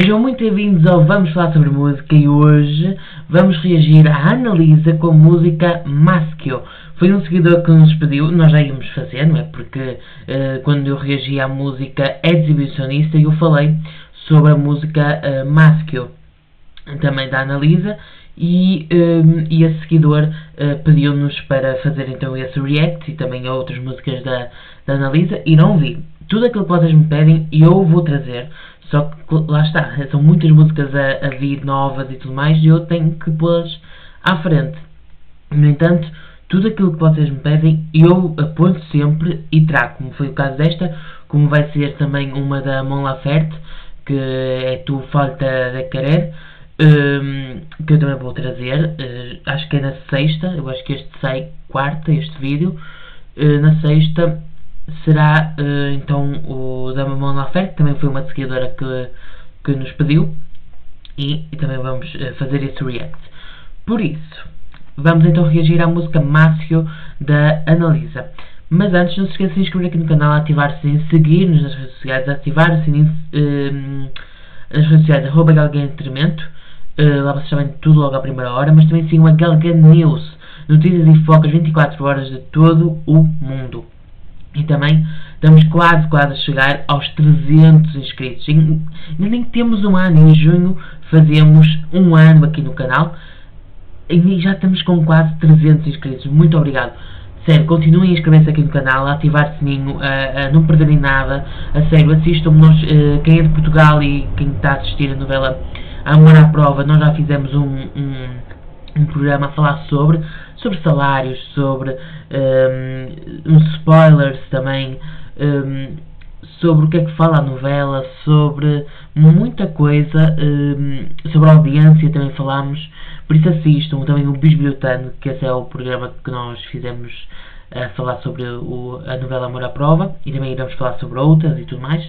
Sejam muito bem-vindos ao Vamos Falar Sobre Música e hoje vamos reagir à Analisa com a música Maschio. Foi um seguidor que nos pediu, nós já íamos fazer, não é? Porque quando eu reagi à música Exibicionista eu falei sobre a música Maschio, também da Analisa, e esse seguidor pediu-nos para fazer então esse react e também a outras músicas da Analisa e não vi. Tudo aquilo que vocês me pedem eu vou trazer. Só que lá está, são muitas músicas a vir novas e tudo mais e eu tenho que pô-las à frente. No entanto, tudo aquilo que vocês me pedem eu aponto sempre e trago, como foi o caso desta, como vai ser também uma da Mon Laferte, que é Tu Falta de Querer, que eu também vou trazer, acho que é na sexta, eu acho que este sai quarta, este vídeo, na sexta será então o da Mon Laferte, que também foi uma seguidora que nos pediu, e também vamos fazer esse react. Por isso, vamos então reagir à música Maschio da Analisa. Mas antes, não se esqueça de se inscrever aqui no canal, ativar o sininho, seguir-nos nas redes sociais, ativar o sininho nas redes sociais, @galganetramento, lá vocês sabem tudo logo à primeira hora, mas também sigam a Galgan News, notícias e focas 24 horas de todo o mundo. E também estamos quase a chegar aos 300 inscritos. Ainda nem temos um ano, em junho fazemos um ano aqui no canal e já estamos com quase 300 inscritos. Muito obrigado. Sério, continuem a inscrever-se aqui no canal, a ativar o sininho, a não perderem nada. A sério, assistam-me. Quem é de Portugal e quem está a assistir a novela Amor à Prova, nós já fizemos um programa a falar sobre salários, sobre spoilers também, sobre o que é que fala a novela, sobre muita coisa, sobre a audiência também falámos, por isso assistam também o Bisbilhotando, que esse é o programa que nós fizemos a falar sobre a novela Amor à Prova, e também iremos falar sobre outras e tudo mais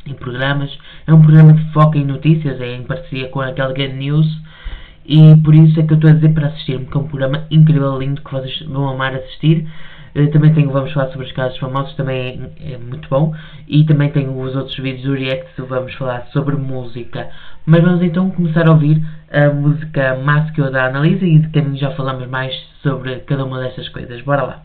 em programas. É um programa de foco em notícias, é em parceria com a Galgan News. E por isso é que eu estou a dizer para assistir-me, que é um programa incrível, lindo, que vocês vão amar assistir. Também tenho, vamos falar sobre os casos famosos, também é muito bom. E também tenho os outros vídeos do react, vamos falar sobre música. Mas vamos então começar a ouvir a música Maschio da Analisa e de caminho já falamos mais sobre cada uma destas coisas. Bora lá!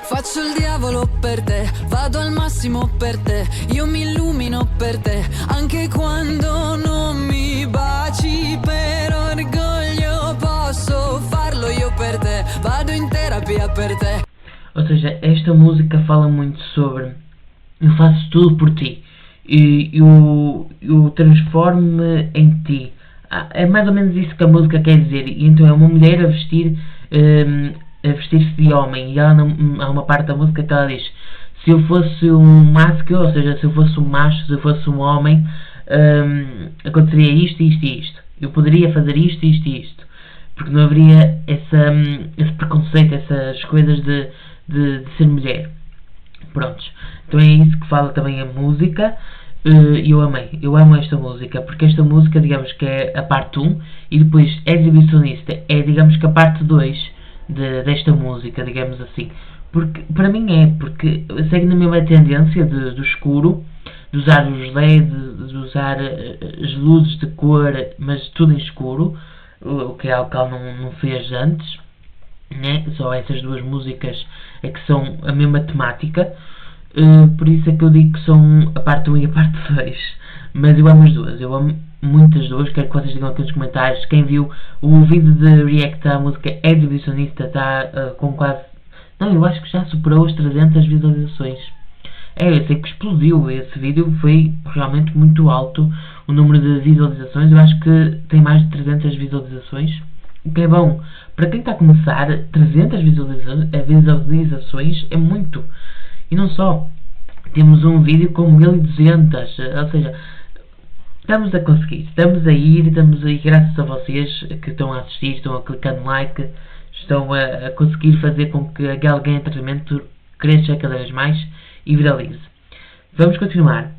Faccio il diavolo per te, vado al massimo per te, io mi illumino per te, anche quando non mi baci, per orgoglio posso farlo io per te, vado in terapia per te. Ou seja, esta música fala muito sobre eu faço tudo por ti e eu transformo-me em ti. É mais ou menos isso que a música quer dizer. E então é uma mulher a vestir-se de homem, e ela há uma parte da música que ela diz: se eu fosse um maschio, ou seja, se eu fosse um macho, se eu fosse um homem, aconteceria isto, isto e isto, eu poderia fazer isto, isto e isto, porque não haveria esse preconceito, essas coisas de ser mulher. Prontos, então é isso que fala também a música. E eu amo esta música, porque esta música, digamos que é a parte 1, e depois Exibicionista é, digamos que a parte 2 desta música, digamos assim. Porque, para mim porque segue na mesma tendência do escuro, de usar os LEDs, de usar as luzes de cor, mas tudo em escuro, o que é algo que ela não fez antes, né? Só essas duas músicas é que são a mesma temática. Por isso é que eu digo que são a parte 1 e a parte 2, mas eu amo as duas, eu amo muitas duas. Quero que vocês digam aqui nos comentários. Quem viu o vídeo de react à música Exibicionista está com quase, não, eu acho que já superou as 300 visualizações. Eu sei que explodiu, esse vídeo foi realmente muito alto o número de visualizações, eu acho que tem mais de 300 visualizações, o que é bom. Para quem está a começar, 300 visualizações é muito. E não só, temos um vídeo com 1200, ou seja, estamos a conseguir, estamos a ir graças a vocês que estão a assistir, estão a clicar no like, estão a conseguir fazer com que a Galgan Entretenimento cresça cada vez mais e viralize. Vamos continuar.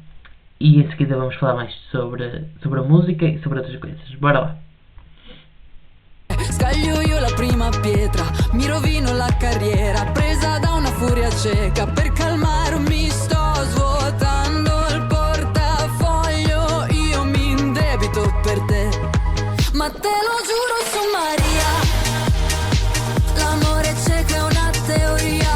e em seguida vamos falar mais sobre a música e sobre outras coisas. Bora lá! Scaglio io la prima pietra, mi rovino la carriera, presa da una furia cieca, per calmarmi sto svuotando il portafoglio, io mi indebito per te, ma te lo giuro su Maria, l'amore cieco è una teoria,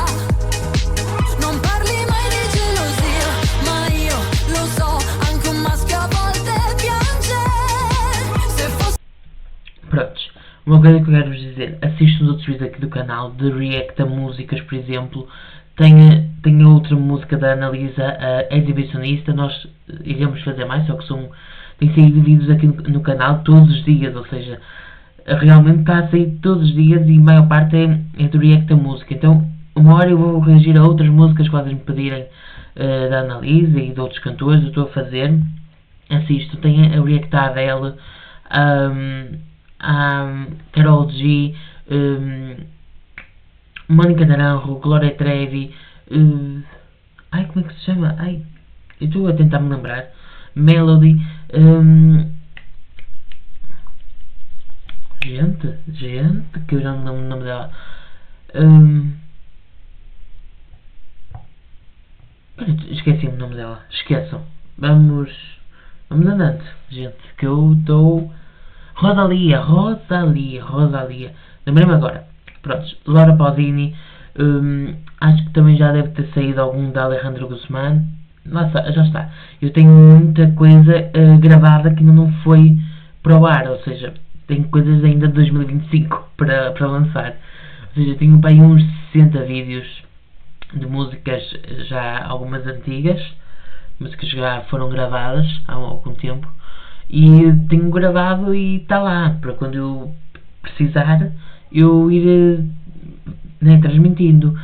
non parli mai di gelosia, ma io lo so, anche un maschio a volte piange, se fosse... Prontos. Uma coisa que eu quero vos dizer, assistam os outros vídeos aqui do canal de react a músicas, por exemplo. Tem outra música da Analisa, a Exibicionista. Nós iremos fazer mais, só que tem saído vídeos aqui no canal todos os dias, ou seja, realmente está a sair todos os dias e a maior parte é de react a música. Então, uma hora eu vou reagir a outras músicas que vocês me pedirem da Analisa e de outros cantores, eu estou a fazer. Assisto, tem a react à Adele, Karol G, Mónica Naranjo, Glória Trevi, como é que se chama? Eu estou a tentar me lembrar. Melody, gente, que eu já não lembro o nome dela. Esqueci o nome dela, esqueçam. Vamos andando, gente, que eu estou... Rosalia. Lembrei-me agora. Pronto, Laura Pausini. Acho que também já deve ter saído algum da Alejandro Guzmán. Já está. Eu tenho muita coisa gravada que ainda não foi para o ar. Ou seja, tenho coisas ainda de 2025 para lançar. Ou seja, tenho para aí uns 60 vídeos de músicas, já algumas antigas. Músicas que já foram gravadas há algum tempo. E tenho gravado e está lá, para quando eu precisar eu ir transmitindo.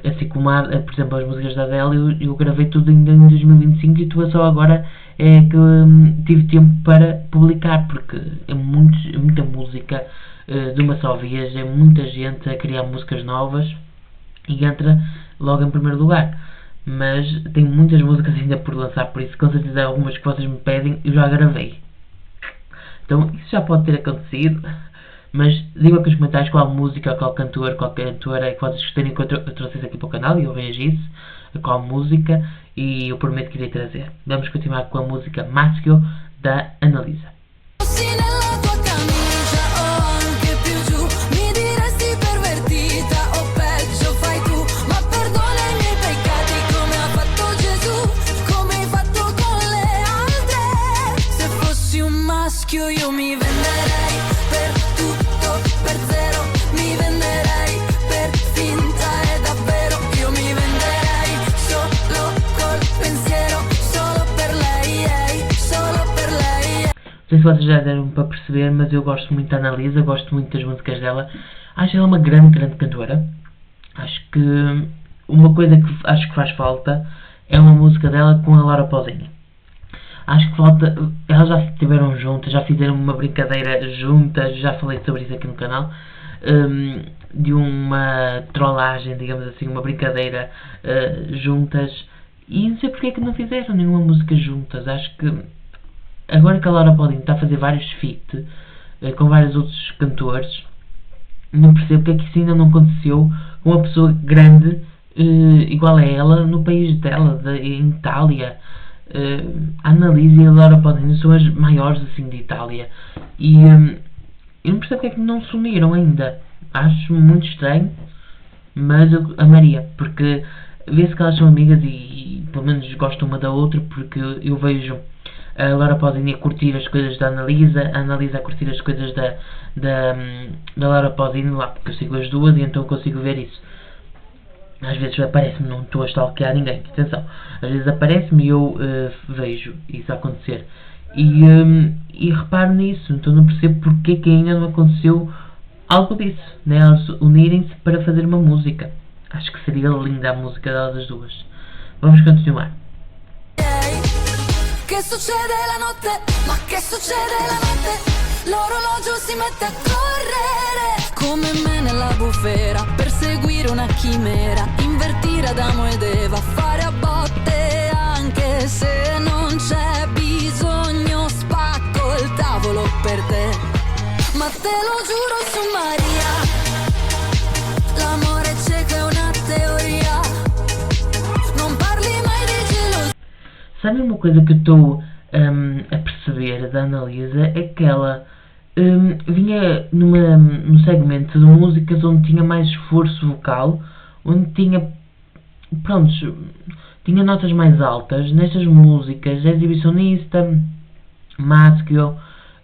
Assim como por exemplo as músicas da Adele, eu gravei tudo ainda em 2025 e estou só agora que tive tempo para publicar, porque é muita música de uma só vez, é muita gente a criar músicas novas e entra logo em primeiro lugar. Mas tenho muitas músicas ainda por lançar, por isso com certeza algumas que vocês me pedem eu já gravei. Então isso já pode ter acontecido, mas digam aqui nos comentários qual música, qual cantora é que vocês gostarem que eu trouxesse aqui para o canal e eu reagisse a qual música, e eu prometo que irei trazer. Vamos continuar com a música Maschio da Analisa. Io mi venderei per tutto, per zero, mi venderei per finta e davvero, io mi venderei solo col pensiero, solo per lei, solo per lei. Não sei se vocês já deram para perceber, mas eu gosto muito da Analisa, gosto muito das músicas dela. Acho ela uma grande cantora. Acho que uma coisa que acho que faz falta é uma música dela com a Laura Pausini. Acho que falta, elas já estiveram juntas, já fizeram uma brincadeira juntas, já falei sobre isso aqui no canal, de uma trollagem, digamos assim, uma brincadeira juntas, e não sei porque é que não fizeram nenhuma música juntas. Acho que agora que a Laura Pausini está a fazer vários feats com vários outros cantores, não percebo porque é que isso ainda não aconteceu com uma pessoa grande igual a ela no país dela, em Itália. A Analisa e a Laura Pausini são as maiores assim de Itália e eu não percebo porque é que não se uniram ainda. Acho muito estranho, mas eu amaria, porque vê-se que elas são amigas e pelo menos gostam uma da outra, porque eu vejo a Laura Pausini a curtir as coisas da Analisa, a Analisa a curtir as coisas da Laura Pausini lá, porque eu sigo as duas e então consigo ver isso. Às vezes aparece-me, não estou a stalkear ninguém, atenção, às vezes aparece-me e eu vejo isso acontecer e reparo nisso, então não percebo porque que ainda não aconteceu algo disso, né? Elas unirem-se para fazer uma música. Acho que seria linda a música delas as duas. Vamos continuar. Che succede la notte? Ma che succede la notte? L'orologio si mette a correre come me nella bufera, perseguire una chimera, invertire Adamo ed Eva, fare a botte anche se non c'è bisogno spacco il tavolo per te. Ma te lo giuro su Maria, l'amore cieco è una teoria. Non parli mai di gelosia. Sabe uma coisa que eu estou a perceber da Annalisa é que ela vinha num segmento de músicas onde tinha mais esforço vocal, onde tinha, pronto, tinha notas mais altas. Nestas músicas, Exibicionista, Maschio,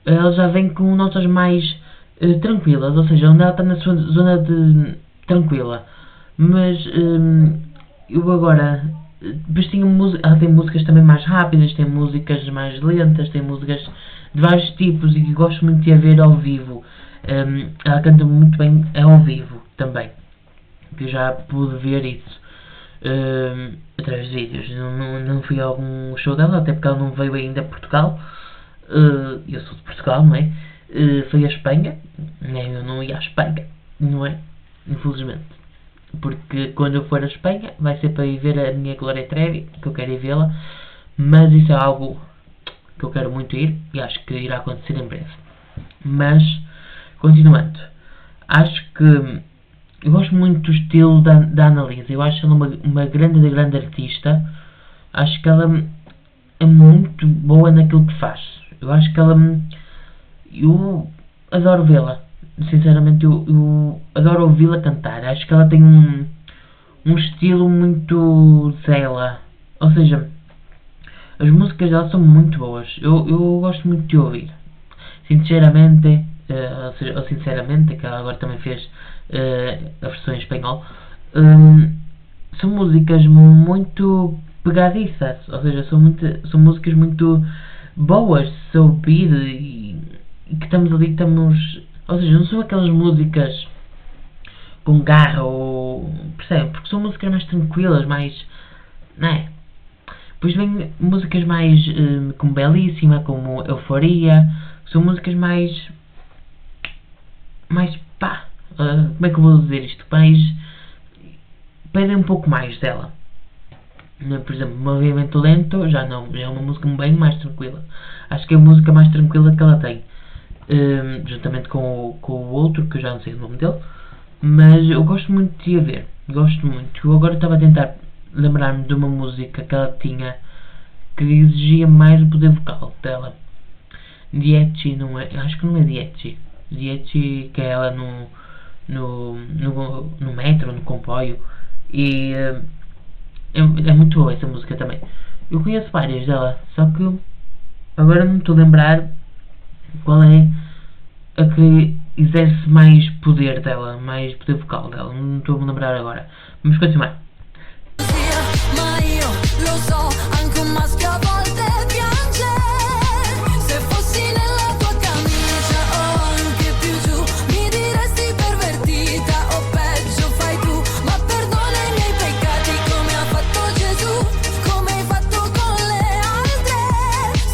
ela já vem com notas mais tranquilas, ou seja, onde ela está na sua zona de tranquila. Mas eu agora, depois ela tem músicas também mais rápidas, tem músicas mais lentas, tem músicas de vários tipos, e gosto muito de a ver ao vivo. Ela canta muito bem ao vivo também, que eu já pude ver isso através de vídeos. Não fui a algum show dela, até porque ela não veio ainda a Portugal. Eu sou de Portugal, não é? Fui a Espanha, eu não ia à Espanha, não é? Infelizmente, porque quando eu for a Espanha vai ser para ir ver a minha Gloria Trevi, que eu quero ir vê-la, mas isso é algo que eu quero muito ir e acho que irá acontecer em breve. Mas, continuando, acho que eu gosto muito do estilo da Annalisa. Eu acho ela uma grande artista. Acho que ela é muito boa naquilo que faz. Eu acho que ela, eu adoro vê-la. Sinceramente, eu adoro ouvi-la cantar. Acho que ela tem um estilo muito dela. Ou seja, as músicas dela são muito boas. Eu gosto muito de ouvir. Sinceramente, que ela agora também fez a versão em espanhol, são músicas muito pegadiças. Ou seja, são músicas muito boas de se ouvir e que estamos ali, ou seja, não são aquelas músicas com garra ou, percebem? Porque são músicas mais tranquilas, mais, não é? Depois vem músicas mais como Belíssima, como Euforia. São músicas mais pá, como é que eu vou dizer isto? Mais, pedem um pouco mais dela. Por exemplo, Movimento Lento já é uma música bem mais tranquila. Acho que é a música mais tranquila que ela tem, juntamente com o outro, que eu já não sei o nome dele. Mas eu gosto muito de a ver, gosto muito. Eu agora estava a tentar lembrar-me de uma música que ela tinha que exigia mais o poder vocal dela. Dieci, não é? Acho que não é Dieci. Dieci, que é ela no metro, no comboio. E é muito boa essa música também. Eu conheço várias dela, só que agora não me estou a lembrar qual é a que exerce mais poder dela, mais poder vocal dela. Não estou a me lembrar agora. Vamos continuar. Ma io lo so, anche un maschio a volte piange. Se fossi nella tua camicia o anche più giù, mi diresti pervertita o peggio fai tu. Ma perdona i miei peccati come ha fatto Gesù, come hai fatto con le altre.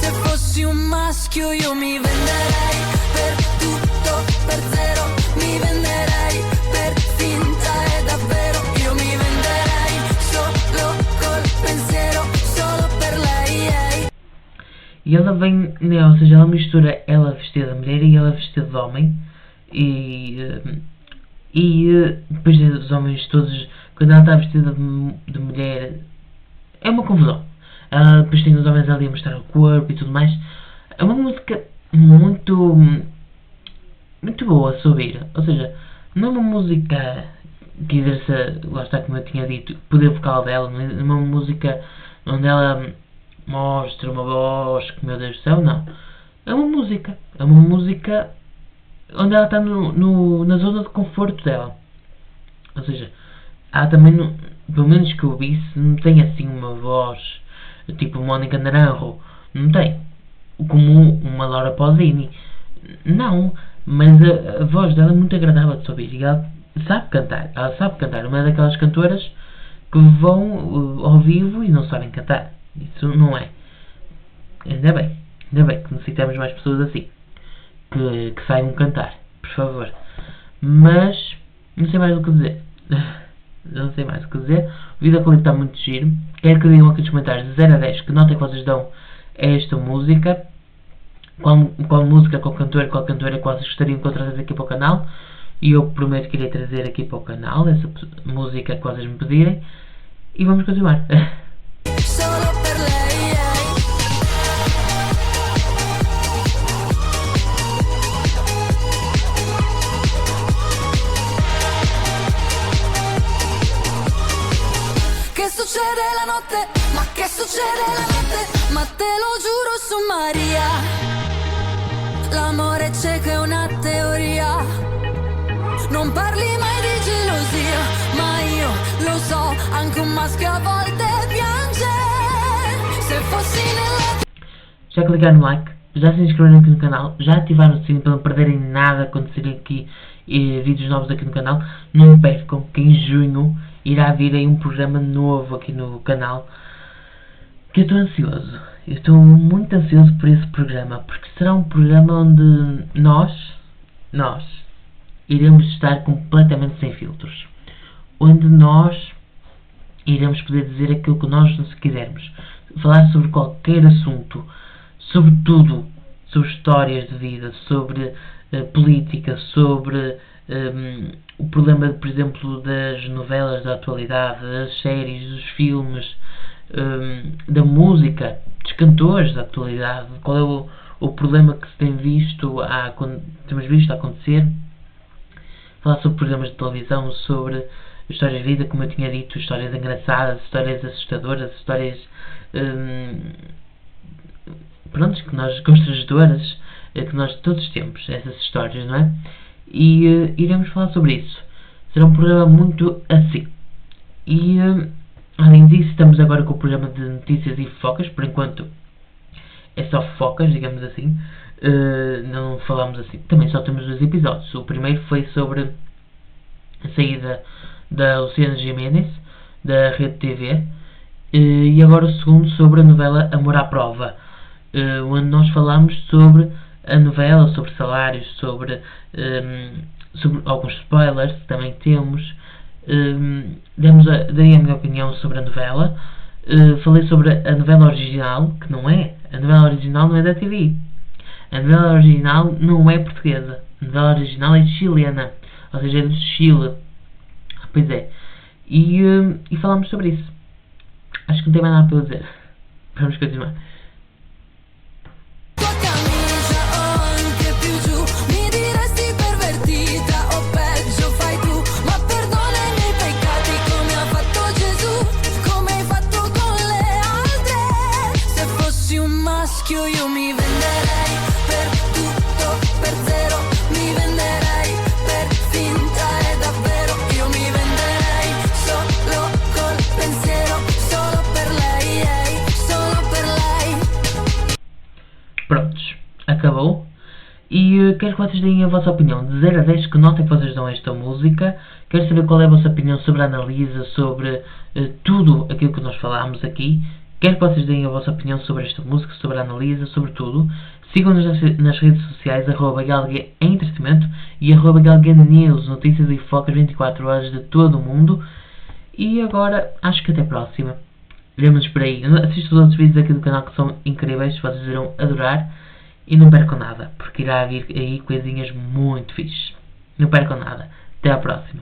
Se fossi un maschio io mi venderei per tutto, per zero. Mi venderei per finta e davvero. Io mi venderei solo col pensiero, solo per lei. E ela vem, né, ou seja, ela mistura ela vestida de mulher e ela vestida de homem. E depois os homens todos, quando ela está vestida de mulher, é uma confusão. Ela depois tem os homens ali a mostrar o corpo e tudo mais. É uma música muito boa a se ouvir. Ou seja, não é uma música que exerça, lá está, como eu tinha dito, o poder vocal dela. Não é uma música onde ela mostra uma voz que, meu Deus do céu, não. É uma música onde ela está na zona de conforto dela. Ou seja, ela também, pelo menos que eu visse, não tem assim uma voz tipo Mónica Naranjo. Não tem. Como uma Laura Pausini. Não. Mas a voz dela é muito agradável de se ouvir. E ela sabe cantar. Ela sabe cantar. Uma daquelas cantoras que vão ao vivo e não sabem cantar. Isso não é. Ainda bem que necessitamos mais pessoas assim. Que saibam cantar. Por favor. Mas não sei mais o que dizer. não sei mais o que dizer. O videoclipe está muito giro. Quero que digam aqui nos comentários de 0 a 10 que nota que vocês dão a esta música. Qual música, qual cantor que vocês gostariam que eu trazesse aqui para o canal. E eu prometo que irei trazer aqui para o canal essa música que vocês me pedirem. E vamos continuar. Solo per lei, Che succede la notte? Ma che succede la notte? Ma te lo giuro su Maria, l'amore c'è che è una teoria. Non parli mai di gelosia, ma io lo so, anche un maschio a volte piange. Se fossi nella... Já clicaram no like, já se inscreveram aqui no canal, já ativaram o sininho para não perderem nada quando saírem aqui vídeos novos aqui no canal. Não percam que em junho irá vir aí um programa novo aqui no canal, que eu estou ansioso. Eu estou muito ansioso por esse programa, porque será um programa onde nós iremos estar completamente sem filtros, onde nós iremos poder dizer aquilo que nós quisermos, falar sobre qualquer assunto, sobre tudo, sobre histórias de vida, sobre política, sobre o problema, por exemplo, das novelas da atualidade, das séries, dos filmes, da música, dos cantores da atualidade, qual é o problema que se tem visto, temos visto acontecer. Falar sobre programas de televisão, sobre histórias de vida, como eu tinha dito, histórias engraçadas, histórias assustadoras, histórias que nós, constrangedoras, que nós todos temos, essas histórias, não é? E iremos falar sobre isso. Será um programa muito assim. E além disso, estamos agora com o programa de notícias e fofocas. Por enquanto é só fofocas, digamos assim. Não falamos assim. Também só temos 2 episódios. O primeiro foi sobre a saída da Luciana Gimenez da Rede TV, e agora o segundo sobre a novela Amor à Prova, onde nós falamos sobre a novela, sobre salários, sobre alguns spoilers que também temos. Dei a minha opinião sobre a novela. Falei sobre a novela original, que não é. A novela original não é da TV. A novela original não é portuguesa. A novela original é chilena. Ou seja, é do Chile. Pois é. E falamos sobre isso. Acho que não tem mais nada para eu dizer. Vamos continuar. Io mi venderei per tutto, per zero. Mi venderei per finta e davvero. Io mi venderei solo col pensiero. Solo per lei, solo per lei. Prontos, acabou. E quero que vocês deem a vossa opinião de 0 a 10, que nota que vocês dão a esta música. Quero saber qual é a vossa opinião sobre a Analisa, sobre tudo aquilo que nós falámos aqui. Quero que vocês deem a vossa opinião sobre esta música, sobre a Analisa, sobre tudo. Sigam-nos nas redes sociais, @galgaentertainment e @galganews, notícias e fofocas 24 horas de todo o mundo. E agora, acho que até a próxima. Vemo-nos por aí. Assistam os outros vídeos aqui do canal que são incríveis, vocês irão adorar. E não percam nada, porque irá vir aí coisinhas muito fixes. Não percam nada. Até à próxima.